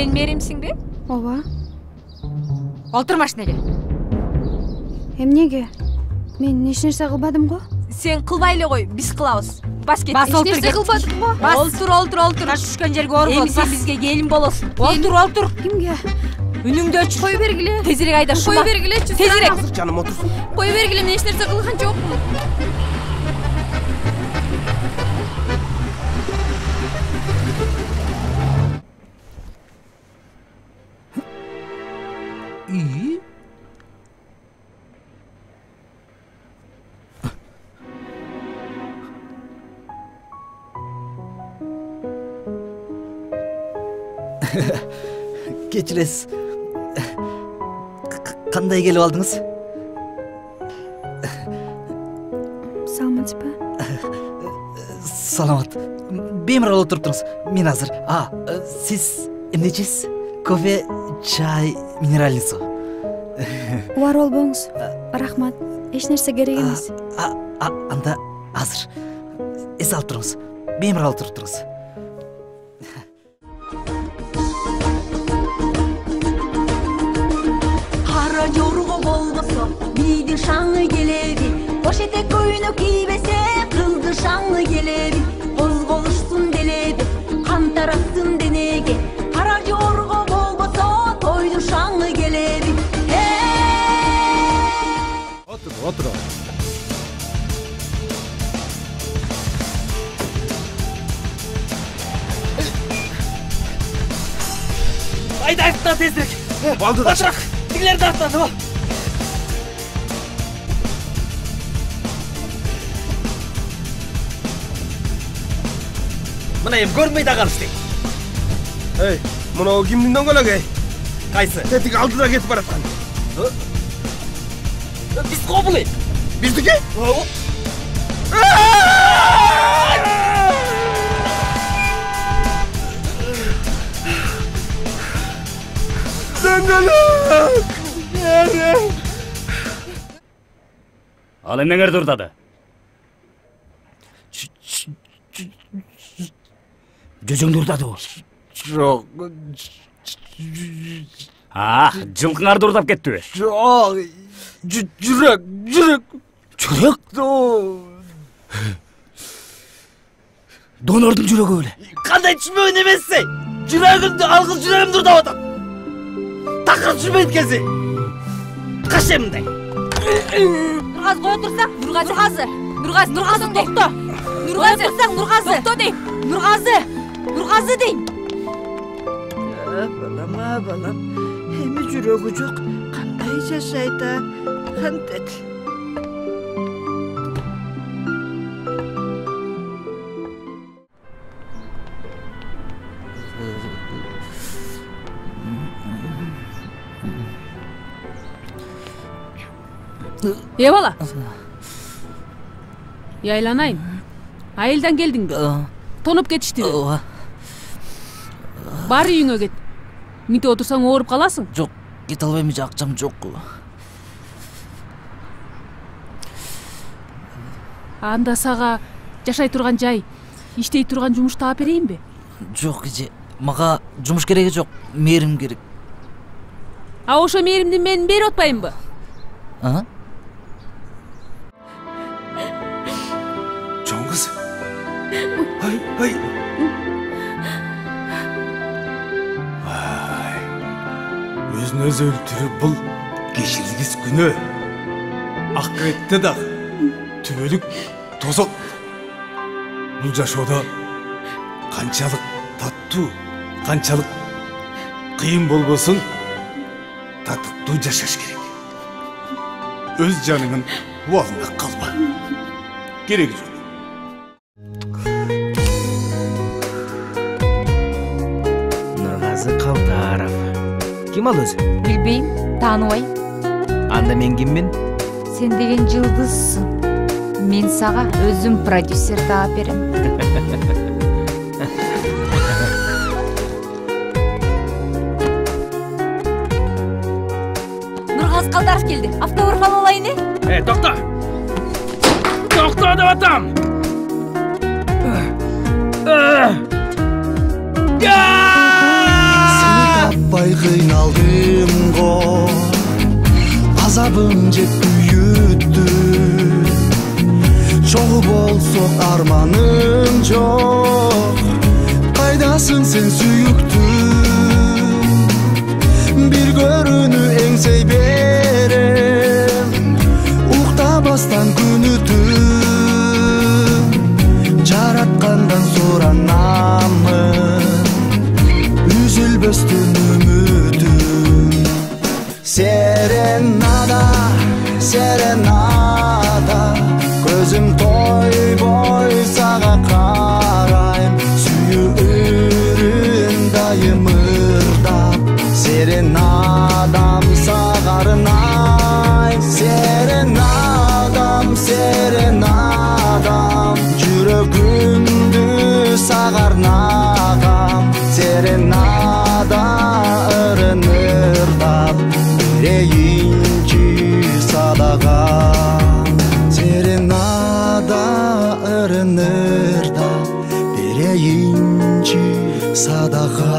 Сен мээримсиңби? Ооба. Олтур машинеге. Эмнеге? Мен эч нерсе кылбадым го? Сен кылбай эле кой, биз кылабыз. Бас кет. Эч нерсе кылбадым го. Олтур. Таш түшкөн жерге орго. Эми сен бизге келин болосуң. Олтур. Кимге? Үнүңдү өчүр. Кой бергиле. Тезирээк айда шума. Кой бергилечи. Тезирээк. Жаным отурсун. Кой бергиле, мен эч нерсе кылган жокмун. Кечиресиз. Кандай келип алдыңыз? Саламатсызбы? Саламат. Беморал отуруп туруңуз. Мен азыр. Сиз эмне ичесиз? Кофе, чай, минеральный суу. Убар болбоңуз. Рахмат. Эч нерсе керек эмес. Анда азыр. Эс алып туруңуз. Беморал отуруп туруңуз. Кара жорго болбосо бийдин шаңы келеби, бош этек көйнөк кийбесе кылды шаңы келеби, козголуштун делеби, кан тараттын денеге, кара жорго болбосо тойдун шаңы келеби. Отур. Айда артына тезирээк. Балды да. Тигилерди артынан. Мына эми көрмөй да калышты. Эй, мынау кимдин дөңгөлөгү? Кайсы? Тетик алдыда кетип бараткан. Биз кобулы. Биздики? Дөңгөлөк! Ал эмнеңерди урдады? Жүзүңдү урдадыбы? Жок. Жылкыңарды урдап кеттиби? Жок. Жүрөк. Жүрөк? Донордун жүрөгү беле? Кандай түшмөгөн эмессиң? Жүрөгүмдү, алгыз жүрөгүмдү урдап атам. Такыр түшмөйт кези. Каш эмне? Нургазы кой отурсаң, Нургазы токто. Нургазы отурсаң, Нургазы. Токто дейм. Нургазы дейм. Балам, эми жүрөгү жок. Кандай жашайда? Кантет? Бала. Яйланайын. Айылдан келдиңби? Тонуп кетиштиби? Ооба. Бар үйүңө кет. Мынтип отурсаң ооруп каласың. Жок, кете албайм, акчам жок. Анда сага жашай турган жай, иштей турган жумуш таап берейинби? Жок, эже. Мага жумуш кереги жок, мээрим керек. Ошо мээримди мен берип атпаймынбы? Чоң кыз. Ай. Өзүн өзү өлтүрүп бул кечиргис күнөө. Акыретте дагы түбөлүк тозол. Бул жашоодо канчалык таттуу, канчалык кыйын болбосун, татыктуу жашаш керек. Өз жаныңын убалында калба. Кереги жок. Нургазы Калдаров. Ким ал өзү? Билбейм, тааныбайм. Анда мен киммин? Сен деген жылдызсың. Мен сага өзүм продюсер таап берем. Нургазы Калдаров келди. Автограф ала алайын, Токто! Токто деп атам! kıynaldım go azabım jep büyüttü çoğu bolsok armanım çok kaydasın sen süyüktüm bir görünü engsey berem uqtabastan күнүтүм жараткандан суранамын үзүлбөстүн үмүтүм серенада серенада көзүм тойбой сага карайм сүйүүрүн дайым ырдап серенадам сагарынайм серенадам серенадам жүрөгүмдү сагарнагам серенада ырын ырдап берейинчи садага серенада ырын ырдап берейинчи садага